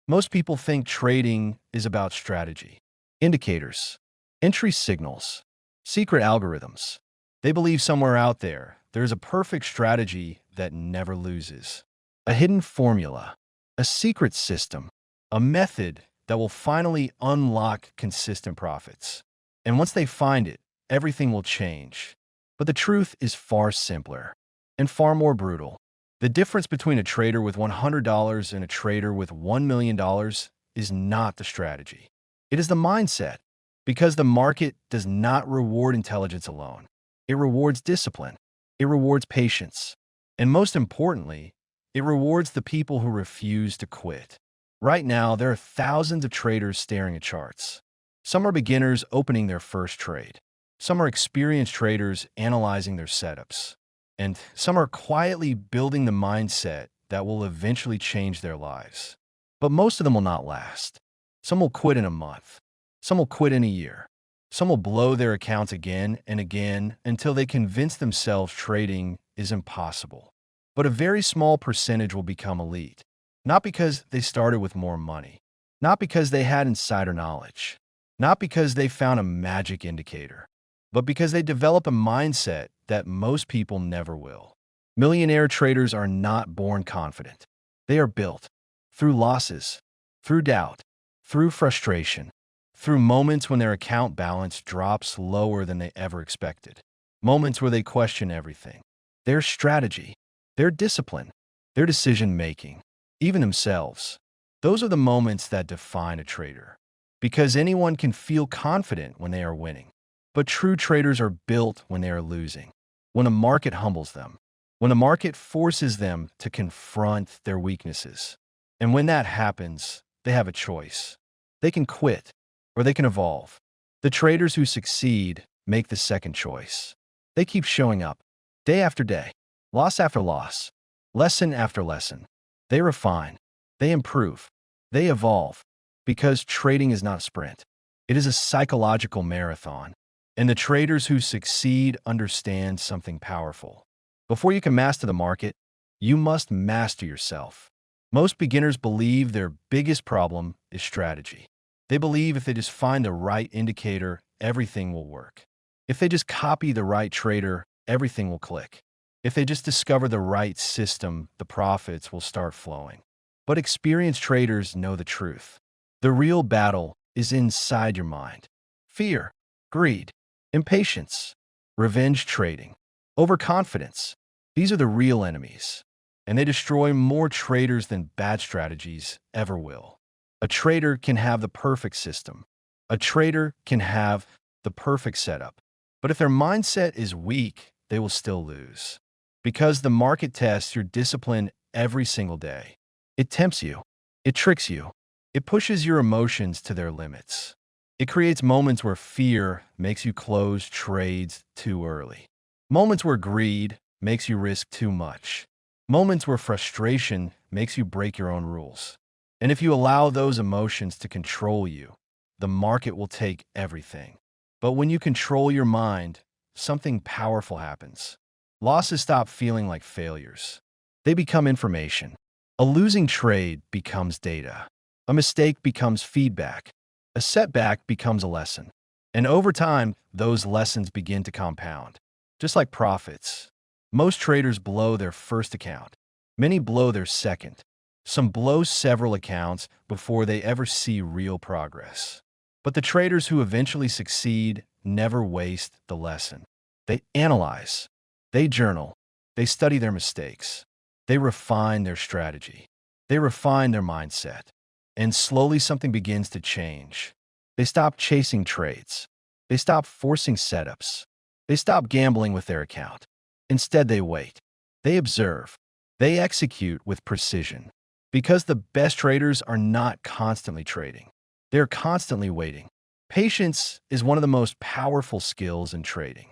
Most people think trading is about strategy, indicators, entry signals, secret algorithms. They believe somewhere out there's a perfect strategy that never loses. A hidden formula, a secret system, a method that will finally unlock consistent profits. And once they find it, everything will change. But the truth is far simpler and far more brutal. The difference between a trader with $100 and a trader with $1 million is not the strategy. It is the mindset, because the market does not reward intelligence alone. It rewards discipline. It rewards patience. And most importantly, it rewards the people who refuse to quit. Right now, there are thousands of traders staring at charts. Some are beginners opening their first trade. Some are experienced traders analyzing their setups. And some are quietly building the mindset that will eventually change their lives. But most of them will not last. Some will quit in a month. Some will quit in a year. Some will blow their accounts again and again until they convince themselves trading is impossible. But a very small percentage will become elite. Not because they started with more money. Not because they had insider knowledge. Not because they found a magic indicator. But because they develop a mindset that most people never will. Millionaire traders are not born confident. They are built through losses, through doubt, through frustration, through moments when their account balance drops lower than they ever expected. Moments where they question everything. Their strategy, their discipline, their decision-making, even themselves. Those are the moments that define a trader. Because anyone can feel confident when they are winning. But true traders are built when they are losing. When a market humbles them. When a market forces them to confront their weaknesses. And when that happens, they have a choice. They can quit, or they can evolve. The traders who succeed make the second choice. They keep showing up, day after day, loss after loss, lesson after lesson. They refine, they improve, they evolve, because trading is not a sprint. It is a psychological marathon. And the traders who succeed understand something powerful. Before you can master the market, you must master yourself. Most beginners believe their biggest problem is strategy. They believe if they just find the right indicator, everything will work. If they just copy the right trader, everything will click. If they just discover the right system, the profits will start flowing. But experienced traders know the truth. The real battle is inside your mind. Fear, greed, impatience, revenge trading, overconfidence. These are the real enemies, and they destroy more traders than bad strategies ever will. A trader can have the perfect system. A trader can have the perfect setup. But if their mindset is weak, they will still lose. Because the market tests your discipline every single day. It tempts you. It tricks you. It pushes your emotions to their limits. It creates moments where fear makes you close trades too early. Moments where greed makes you risk too much. Moments where frustration makes you break your own rules. And if you allow those emotions to control you, the market will take everything. But when you control your mind, something powerful happens. Losses stop feeling like failures. They become information. A losing trade becomes data. A mistake becomes feedback. A setback becomes a lesson. And over time, those lessons begin to compound. Just like profits. Most traders blow their first account. Many blow their second. Some blow several accounts before they ever see real progress. But the traders who eventually succeed never waste the lesson. They analyze. They journal. They study their mistakes. They refine their strategy. They refine their mindset. And slowly something begins to change. They stop chasing trades. They stop forcing setups. They stop gambling with their account. Instead, they wait. They observe. They execute with precision. Because the best traders are not constantly trading. They are constantly waiting. Patience is one of the most powerful skills in trading,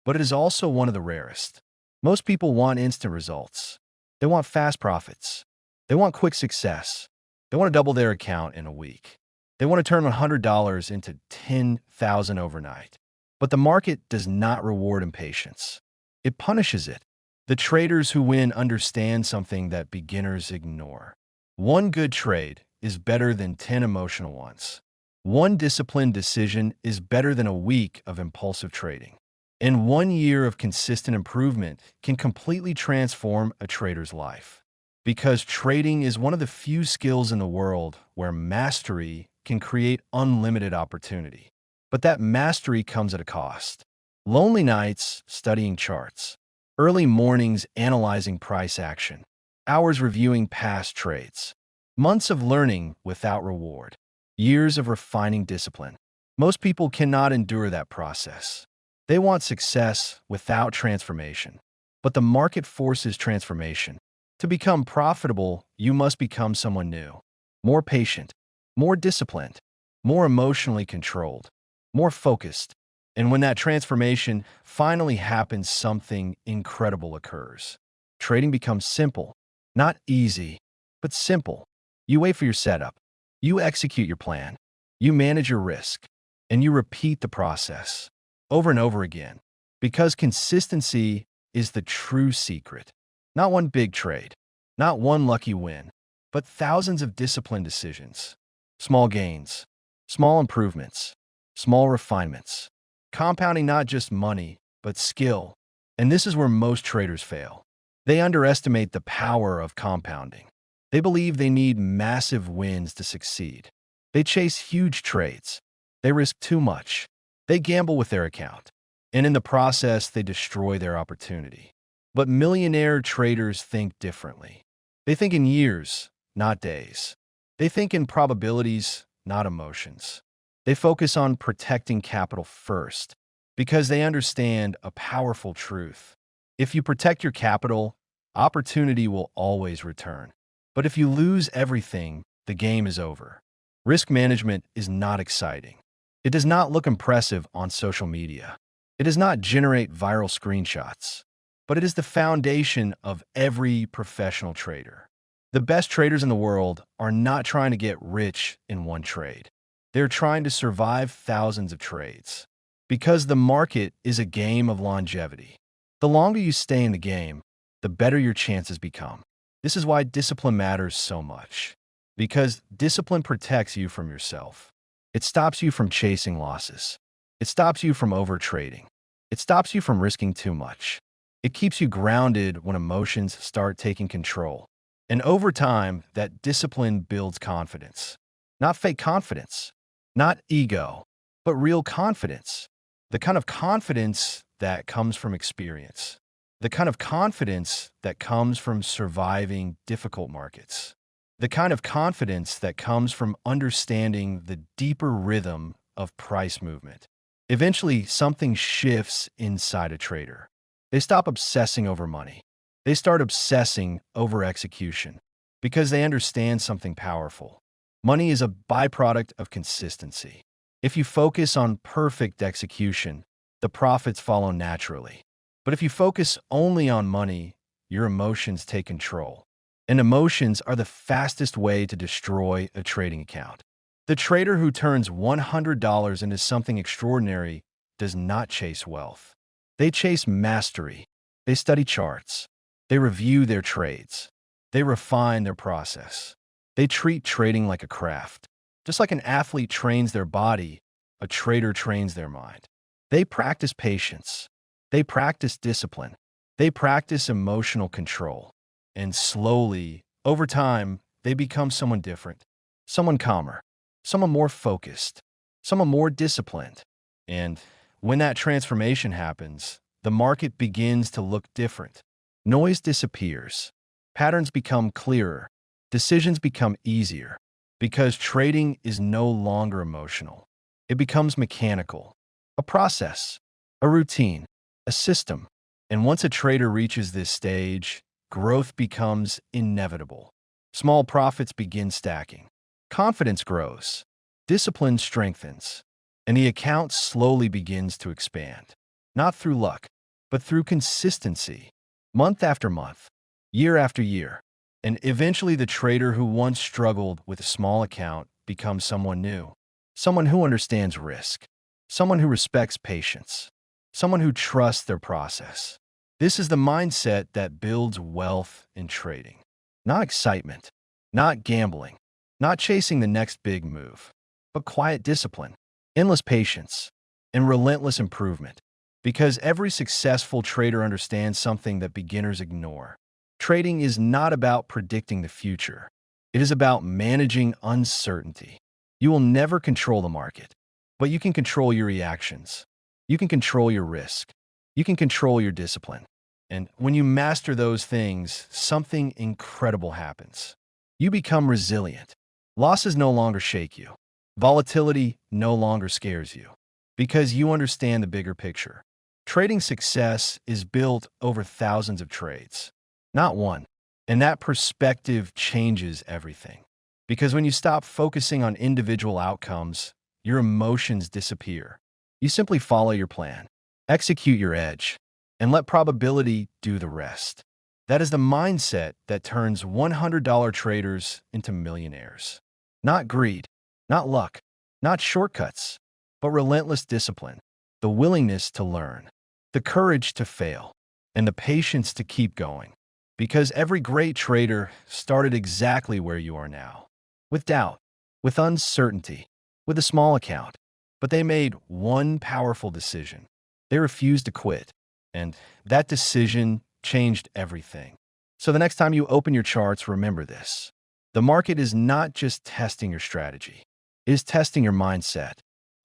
but it is also one of the rarest. Most people want instant results. They want fast profits. They want quick success. They want to double their account in a week. They want to turn $100 into $10,000 overnight. But the market does not reward impatience. It punishes it. The traders who win understand something that beginners ignore. One good trade is better than 10 emotional ones. One disciplined decision is better than a week of impulsive trading. And 1 year of consistent improvement can completely transform a trader's life. Because trading is one of the few skills in the world where mastery can create unlimited opportunity. But that mastery comes at a cost. Lonely nights studying charts, early mornings analyzing price action, hours reviewing past trades, months of learning without reward, years of refining discipline. Most people cannot endure that process. They want success without transformation. But the market forces transformation. To become profitable, you must become someone new, more patient, more disciplined, more emotionally controlled, more focused. And when that transformation finally happens, something incredible occurs. Trading becomes simple, not easy, but simple. You wait for your setup, you execute your plan, you manage your risk, and you repeat the process over and over again. Because consistency is the true secret. Not one big trade, not one lucky win, but thousands of disciplined decisions. Small gains, small improvements, small refinements. Compounding not just money, but skill. And this is where most traders fail. They underestimate the power of compounding. They believe they need massive wins to succeed. They chase huge trades. They risk too much. They gamble with their account. And in the process, they destroy their opportunity. But millionaire traders think differently. They think in years, not days. They think in probabilities, not emotions. They focus on protecting capital first because they understand a powerful truth. If you protect your capital, opportunity will always return. But if you lose everything, the game is over. Risk management is not exciting. It does not look impressive on social media. It does not generate viral screenshots. But it is the foundation of every professional trader. The best traders in the world are not trying to get rich in one trade. They're trying to survive thousands of trades. Because the market is a game of longevity. The longer you stay in the game, the better your chances become. This is why discipline matters so much. Because discipline protects you from yourself. It stops you from chasing losses. It stops you from overtrading. It stops you from risking too much. It keeps you grounded when emotions start taking control. And over time, that discipline builds confidence. Not fake confidence, not ego, but real confidence. The kind of confidence that comes from experience. The kind of confidence that comes from surviving difficult markets. The kind of confidence that comes from understanding the deeper rhythm of price movement. Eventually, something shifts inside a trader. They stop obsessing over money. They start obsessing over execution because they understand something powerful. Money is a byproduct of consistency. If you focus on perfect execution, the profits follow naturally. But if you focus only on money, your emotions take control. And emotions are the fastest way to destroy a trading account. The trader who turns $100 into something extraordinary does not chase wealth. They chase mastery. They study charts. They review their trades. They refine their process. They treat trading like a craft. Just like an athlete trains their body, a trader trains their mind. They practice patience. They practice discipline. They practice emotional control. And slowly, over time, they become someone different, someone calmer, someone more focused, someone more disciplined. And when that transformation happens, the market begins to look different. Noise disappears. Patterns become clearer. Decisions become easier. Because trading is no longer emotional. It becomes mechanical. A process, a routine, a system. And once a trader reaches this stage, growth becomes inevitable. Small profits begin stacking. Confidence grows. Discipline strengthens. And the account slowly begins to expand. Not through luck, but through consistency. Month after month, year after year. And eventually the trader who once struggled with a small account becomes someone new. Someone who understands risk. Someone who respects patience. Someone who trusts their process. This is the mindset that builds wealth in trading. Not excitement, not gambling, Not chasing the next big move, but quiet discipline, endless patience, and relentless improvement. Because every successful trader understands something that beginners ignore. Trading is not about predicting the future. It is about managing uncertainty. You will never control the market, but you can control your reactions. You can control your risk. You can control your discipline. And when you master those things, something incredible happens. You become resilient. Losses no longer shake you. Volatility no longer scares you. Because you understand the bigger picture. Trading success is built over thousands of trades, not one. And that perspective changes everything. Because when you stop focusing on individual outcomes, your emotions disappear. You simply follow your plan, execute your edge, and let probability do the rest. That is the mindset that turns $100 traders into millionaires. Not greed, not luck, not shortcuts, but relentless discipline, the willingness to learn, the courage to fail, and the patience to keep going. Because every great trader started exactly where you are now, with doubt, with uncertainty, with a small account. But they made one powerful decision. They refused to quit. And that decision changed everything. So the next time you open your charts, remember this. The market is not just testing your strategy. It is testing your mindset.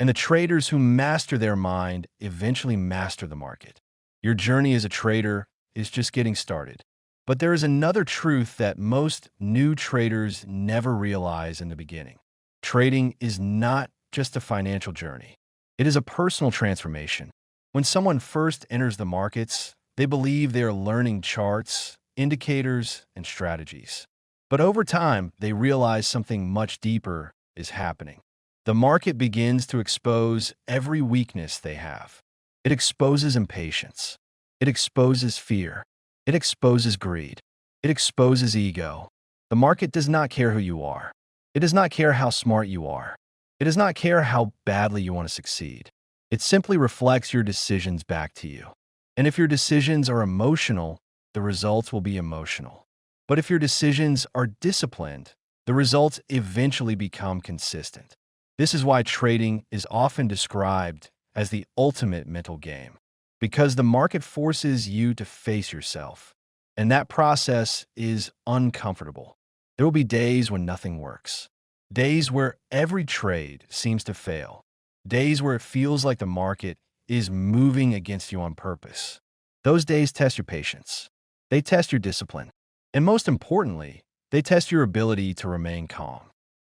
And the traders who master their mind eventually master the market. Your journey as a trader is just getting started. But there is another truth that most new traders never realize in the beginning. Trading is not just a financial journey. It is a personal transformation. When someone first enters the markets, they believe they are learning charts, indicators, and strategies. But over time, they realize something much deeper is happening. The market begins to expose every weakness they have. It exposes impatience. It exposes fear. It exposes greed. It exposes ego. The market does not care who you are. It does not care how smart you are. It does not care how badly you want to succeed. It simply reflects your decisions back to you. And if your decisions are emotional, the results will be emotional. But if your decisions are disciplined, the results eventually become consistent. This is why trading is often described as the ultimate mental game. Because the market forces you to face yourself. And that process is uncomfortable. There will be days when nothing works. Days where every trade seems to fail. Days where it feels like the market is moving against you on purpose. Those days test your patience. They test your discipline. And most importantly, they test your ability to remain calm.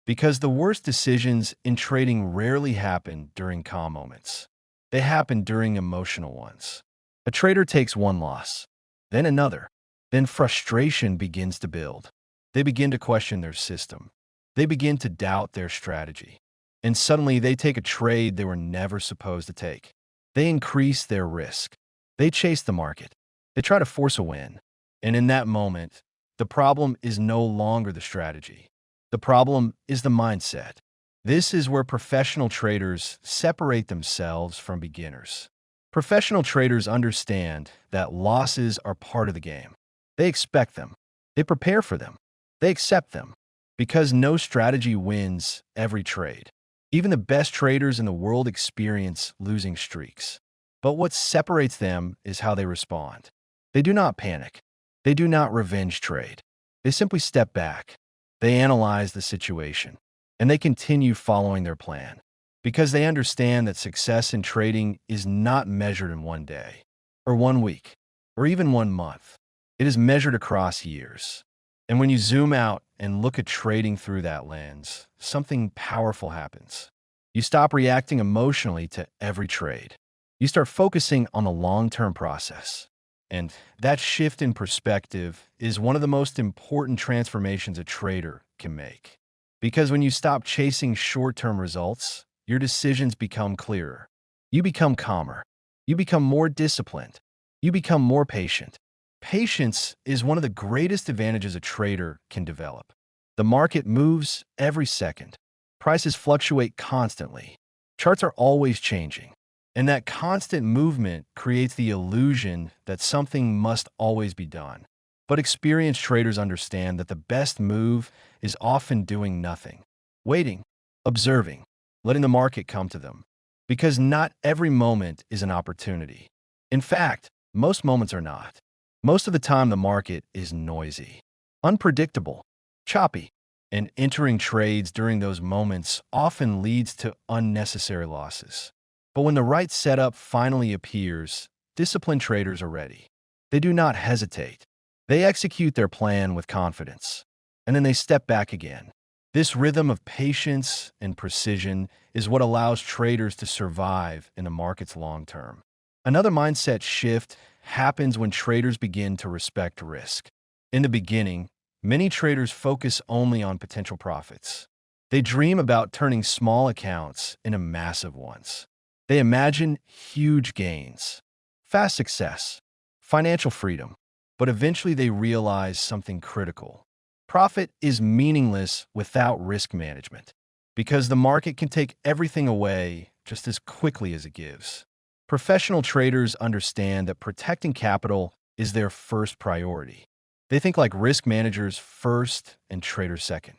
Because the worst decisions in trading rarely happen during calm moments. They happen during emotional ones. A trader takes one loss, then another. Then frustration begins to build. They begin to question their system. They begin to doubt their strategy. And suddenly they take a trade they were never supposed to take. They increase their risk. They chase the market. They try to force a win. And in that moment, the problem is no longer the strategy. The problem is the mindset. This is where professional traders separate themselves from beginners. Professional traders understand that losses are part of the game. They expect them. They prepare for them. They accept them. Because no strategy wins every trade. Even the best traders in the world experience losing streaks. But what separates them is how they respond. They do not panic. They do not revenge trade. They simply step back. They analyze the situation. And they continue following their plan. Because they understand that success in trading is not measured in one day, or 1 week, or even 1 month. It is measured across years. And when you zoom out and look at trading through that lens, something powerful happens. You stop reacting emotionally to every trade. You start focusing on the long-term process. And that shift in perspective is one of the most important transformations a trader can make. Because when you stop chasing short-term results, your decisions become clearer. You become calmer. You become more disciplined. You become more patient. Patience is one of the greatest advantages a trader can develop. The market moves every second. Prices fluctuate constantly. Charts are always changing. And that constant movement creates the illusion that something must always be done. But experienced traders understand that the best move is often doing nothing, waiting, observing, letting the market come to them. Because not every moment is an opportunity. In fact, most moments are not. Most of the time, the market is noisy, unpredictable, choppy, and entering trades during those moments often leads to unnecessary losses. But when the right setup finally appears, disciplined traders are ready. They do not hesitate. They execute their plan with confidence, and then they step back again. This rhythm of patience and precision is what allows traders to survive in the market's long term. Another mindset shift happens when traders begin to respect risk. In the beginning, many traders focus only on potential profits. They dream about turning small accounts into massive ones. They imagine huge gains, fast success, financial freedom. But eventually they realize something critical. Profit is meaningless without risk management, because the market can take everything away just as quickly as it gives. Professional traders understand that protecting capital is their first priority. They think like risk managers first and traders second.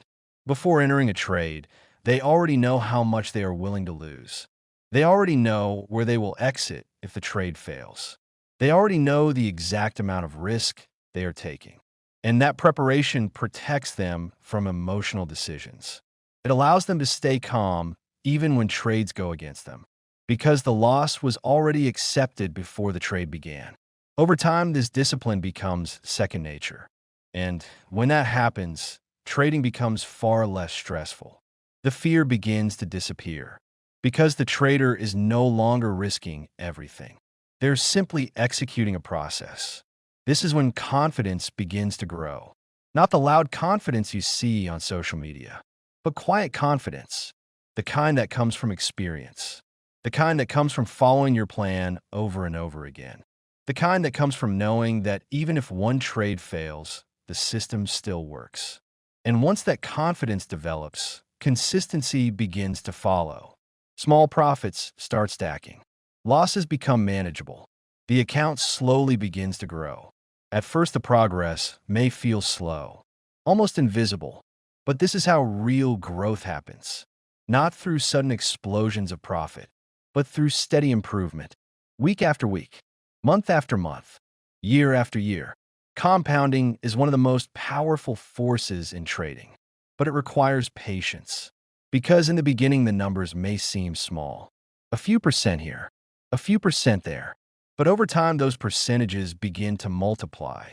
Before entering a trade, they already know how much they are willing to lose. They already know where they will exit if the trade fails. They already know the exact amount of risk they are taking. And that preparation protects them from emotional decisions. It allows them to stay calm even when trades go against them, because the loss was already accepted before the trade began. Over time, this discipline becomes second nature. And when that happens, trading becomes far less stressful. The fear begins to disappear, because the trader is no longer risking everything. They're simply executing a process. This is when confidence begins to grow. Not the loud confidence you see on social media, but quiet confidence, the kind that comes from experience, the kind that comes from following your plan over and over again, the kind that comes from knowing that even if one trade fails, the system still works. And once that confidence develops, consistency begins to follow. Small profits start stacking. Losses become manageable. The account slowly begins to grow. At first, the progress may feel slow, almost invisible, but this is how real growth happens. Not through sudden explosions of profit, but through steady improvement, week after week, month after month, year after year. Compounding is one of the most powerful forces in trading, but it requires patience. Because in the beginning, the numbers may seem small. A few percent here, a few percent there. But over time, those percentages begin to multiply.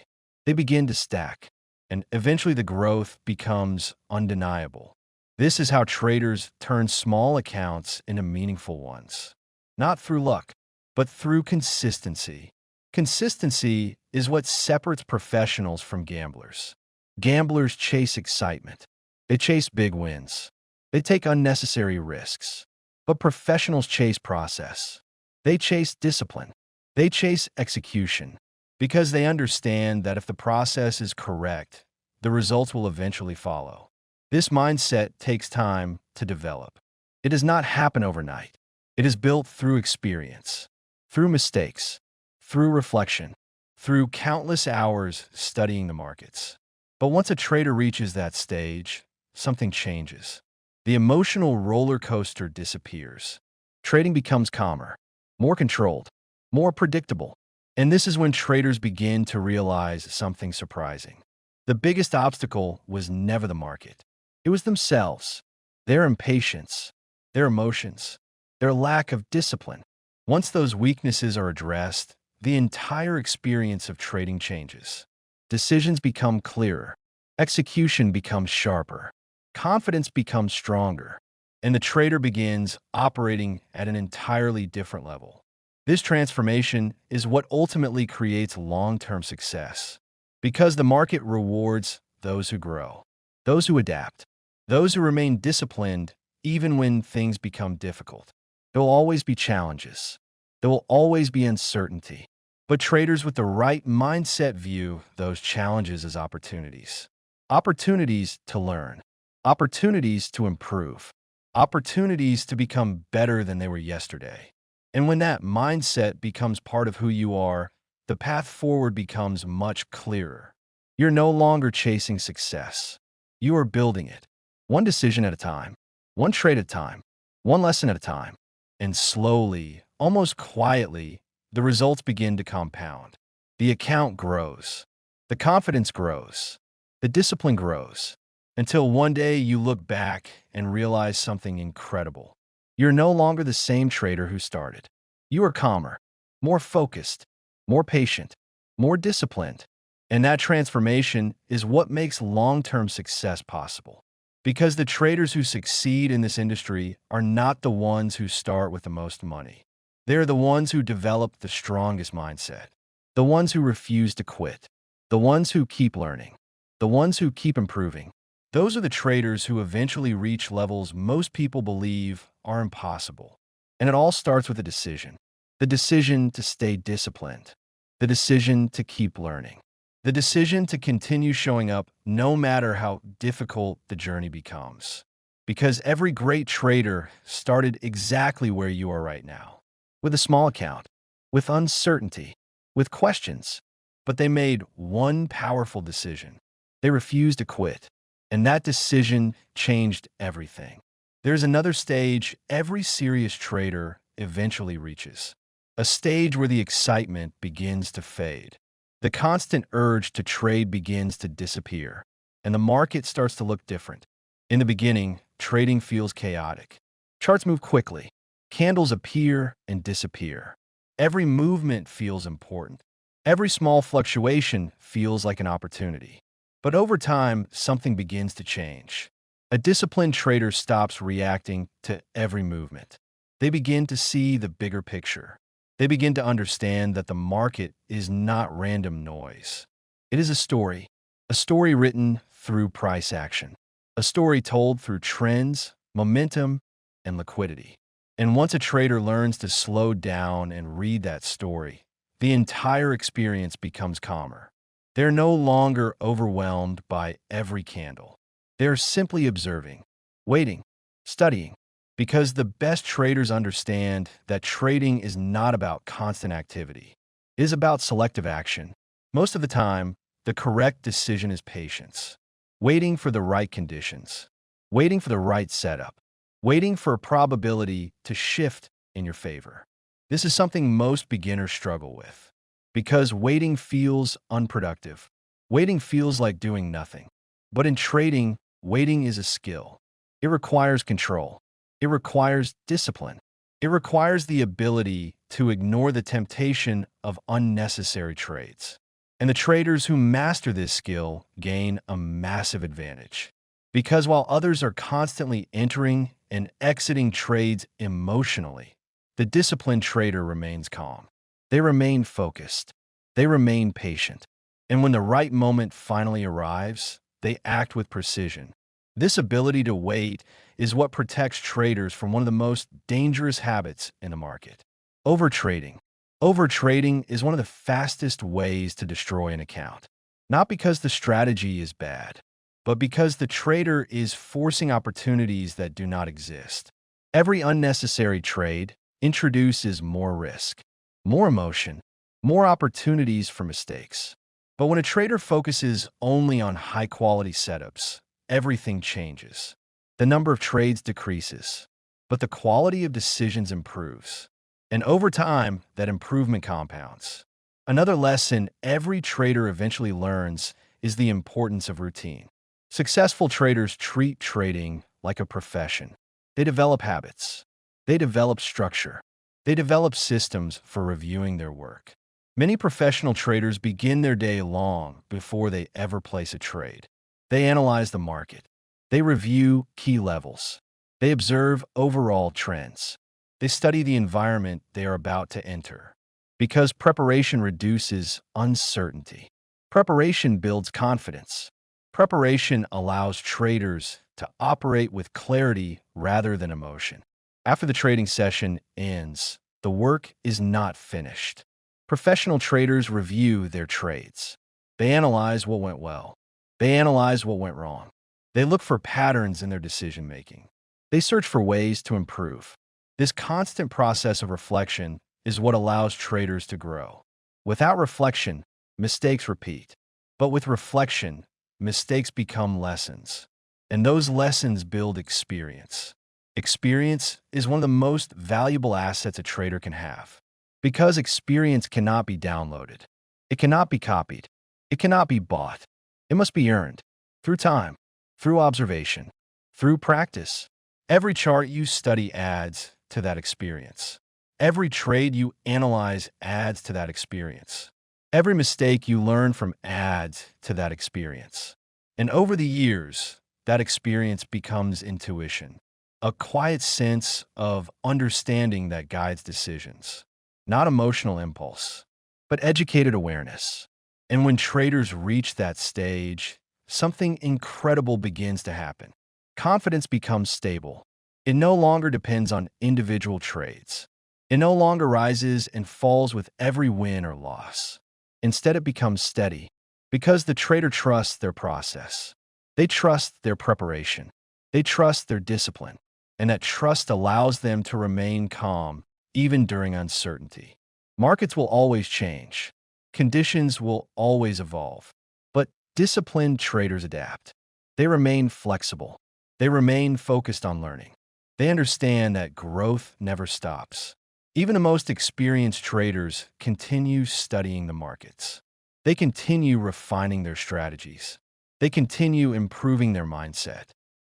They begin to stack, and eventually the growth becomes undeniable. This is how traders turn small accounts into meaningful ones. Not through luck, but through consistency. Consistency is what separates professionals from gamblers. Gamblers chase excitement. They chase big wins. They take unnecessary risks. But professionals chase process. They chase discipline. They chase execution because they understand that if the process is correct, the results will eventually follow. This mindset takes time to develop. It does not happen overnight. It is built through experience, through mistakes, through reflection, through countless hours studying the markets. But once a trader reaches that stage, something changes. The emotional roller coaster disappears. Trading becomes calmer, more controlled, more predictable. And this is when traders begin to realize something surprising. The biggest obstacle was never the market. It was themselves, their impatience, their emotions, their lack of discipline. Once those weaknesses are addressed, the entire experience of trading changes. Decisions become clearer, execution becomes sharper, confidence becomes stronger, and the trader begins operating at an entirely different level. This transformation is what ultimately creates long-term success, because the market rewards those who grow, those who adapt, those who remain disciplined even when things become difficult. There will always be challenges. There will always be uncertainty. But traders with the right mindset view those challenges as opportunities. Opportunities to learn, opportunities to improve, opportunities to become better than they were yesterday. And when that mindset becomes part of who you are, the path forward becomes much clearer. You're no longer chasing success. You are building it. One decision at a time, one trade at a time, one lesson at a time. And slowly, almost quietly, the results begin to compound. The account grows. The confidence grows. The discipline grows. Until one day you look back and realize something incredible. You're no longer the same trader who started. You are calmer, more focused, more patient, more disciplined. And that transformation is what makes long-term success possible. Because the traders who succeed in this industry are not the ones who start with the most money. They're the ones who develop the strongest mindset, the ones who refuse to quit, the ones who keep learning, the ones who keep improving. Those are the traders who eventually reach levels most people believe are impossible. And it all starts with a decision. The decision to stay disciplined, the decision to keep learning, the decision to continue showing up no matter how difficult the journey becomes. Because every great trader started exactly where you are right now, with a small account, with uncertainty, with questions. But they made one powerful decision. They refused to quit. And that decision changed everything. There's another stage every serious trader eventually reaches. A stage where the excitement begins to fade. The constant urge to trade begins to disappear, and the market starts to look different. In the beginning, trading feels chaotic. Charts move quickly. Candles appear and disappear. Every movement feels important. Every small fluctuation feels like an opportunity. But over time, something begins to change. A disciplined trader stops reacting to every movement. They begin to see the bigger picture. They begin to understand that the market is not random noise. It is a story written through price action, a story told through trends, momentum, and liquidity. And once a trader learns to slow down and read that story, the entire experience becomes calmer. They're no longer overwhelmed by every candle. They're simply observing, waiting, studying, because the best traders understand that trading is not about constant activity. It is about selective action. Most of the time, the correct decision is patience, waiting for the right conditions, waiting for the right setup, waiting for a probability to shift in your favor. This is something most beginners struggle with. Because waiting feels unproductive. Waiting feels like doing nothing. But in trading, waiting is a skill. It requires control. It requires discipline. It requires the ability to ignore the temptation of unnecessary trades. And the traders who master this skill gain a massive advantage. Because while others are constantly entering and exiting trades emotionally, the disciplined trader remains calm. They remain focused. They remain patient. And when the right moment finally arrives, they act with precision. This ability to wait is what protects traders from one of the most dangerous habits in the market: overtrading. Overtrading is one of the fastest ways to destroy an account. Not because the strategy is bad, but because the trader is forcing opportunities that do not exist. Every unnecessary trade introduces more risk, more emotion, more opportunities for mistakes. But when a trader focuses only on high-quality setups, everything changes. The number of trades decreases, but the quality of decisions improves. And over time, that improvement compounds. Another lesson every trader eventually learns is the importance of routine. Successful traders treat trading like a profession. They develop habits. They develop structure. They develop systems for reviewing their work. Many professional traders begin their day long before they ever place a trade. They analyze the market. They review key levels. They observe overall trends. They study the environment they are about to enter. Because preparation reduces uncertainty. Preparation builds confidence. Preparation allows traders to operate with clarity rather than emotion. After the trading session ends, the work is not finished. Professional traders review their trades. They analyze what went well. They analyze what went wrong. They look for patterns in their decision-making. They search for ways to improve. This constant process of reflection is what allows traders to grow. Without reflection, mistakes repeat. But with reflection, mistakes become lessons. And those lessons build experience. Experience is one of the most valuable assets a trader can have. Because experience cannot be downloaded. It cannot be copied. It cannot be bought. It must be earned. Through time, through observation, through practice. Every chart you study adds to that experience. Every trade you analyze adds to that experience. Every mistake you learn from adds to that experience. And over the years, that experience becomes intuition, a quiet sense of understanding that guides decisions. Not emotional impulse, but educated awareness. And when traders reach that stage, something incredible begins to happen. Confidence becomes stable. It no longer depends on individual trades. It no longer rises and falls with every win or loss. Instead, it becomes steady because the trader trusts their process. They trust their preparation. They trust their discipline. And that trust allows them to remain calm even during uncertainty. Markets will always change. Conditions will always evolve. But disciplined traders adapt. They remain flexible. They remain focused on learning. They understand that growth never stops. Even the most experienced traders continue studying the markets. They continue refining their strategies. They continue improving their mindset.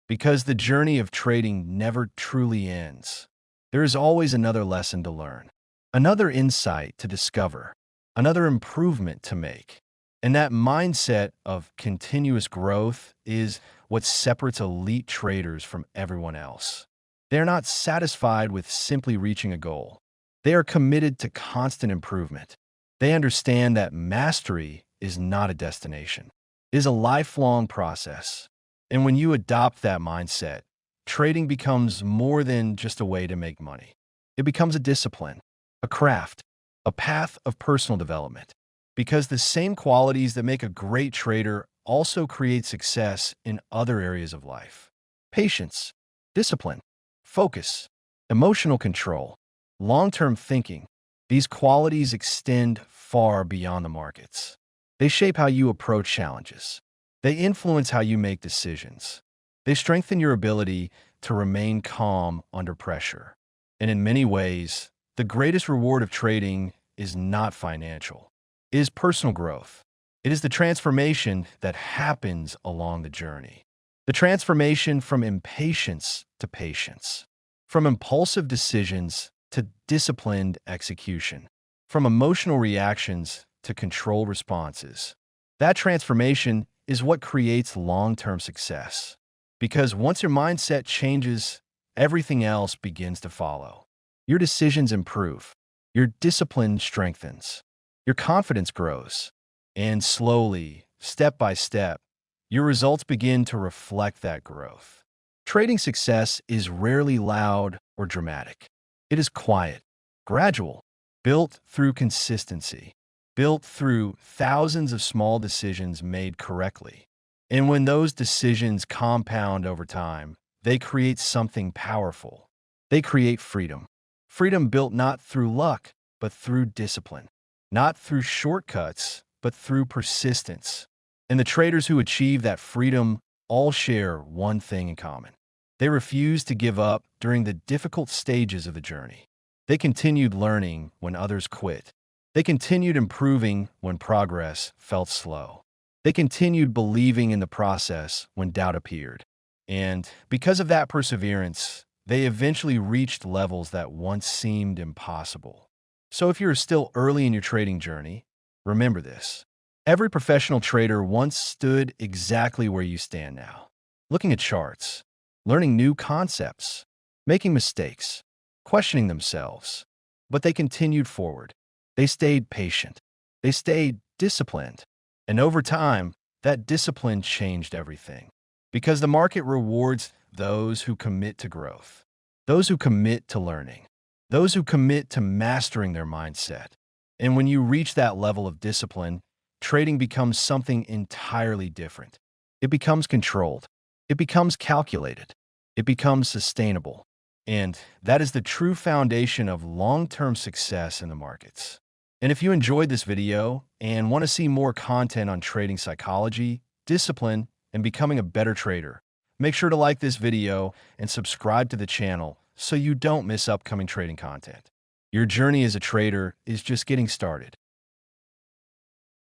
Because the journey of trading never truly ends. There is always another lesson to learn, another insight to discover, another improvement to make. And that mindset of continuous growth is what separates elite traders from everyone else. They are not satisfied with simply reaching a goal. They are committed to constant improvement. They understand that mastery is not a destination. It is a lifelong process. And when you adopt that mindset, trading becomes more than just a way to make money. It becomes a discipline, a craft, a path of personal development. Because the same qualities that make a great trader also create success in other areas of life. Patience, discipline, focus, emotional control, long-term thinking. These qualities extend far beyond the markets. They shape how you approach challenges. They influence how you make decisions. They strengthen your ability to remain calm under pressure. And in many ways, the greatest reward of trading is not financial. It is personal growth. It is the transformation that happens along the journey. The transformation from impatience to patience. From impulsive decisions to disciplined execution. From emotional reactions to controlled responses. That transformation is what creates long-term success. Because once your mindset changes, everything else begins to follow. Your decisions improve. Your discipline strengthens. Your confidence grows. And slowly, step by step, your results begin to reflect that growth. Trading success is rarely loud or dramatic. It is quiet, gradual, built through consistency. Built through thousands of small decisions made correctly. And when those decisions compound over time, they create something powerful. They create freedom. Freedom built not through luck, but through discipline. Not through shortcuts, but through persistence. And the traders who achieve that freedom all share one thing in common. They refuse to give up during the difficult stages of the journey. They continued learning when others quit. They continued improving when progress felt slow. They continued believing in the process when doubt appeared. And because of that perseverance, they eventually reached levels that once seemed impossible. So if you're still early in your trading journey, remember this. Every professional trader once stood exactly where you stand now. Looking at charts, learning new concepts, making mistakes, questioning themselves. But they continued forward. They stayed patient. They stayed disciplined. And over time, that discipline changed everything. Because the market rewards those who commit to growth, those who commit to learning, those who commit to mastering their mindset. And when you reach that level of discipline, trading becomes something entirely different. It becomes controlled. It becomes calculated. It becomes sustainable. And that is the true foundation of long-term success in the markets. And if you enjoyed this video and want to see more content on trading psychology, discipline, and becoming a better trader, make sure to like this video and subscribe to the channel so you don't miss upcoming trading content. Your journey as a trader is just getting started.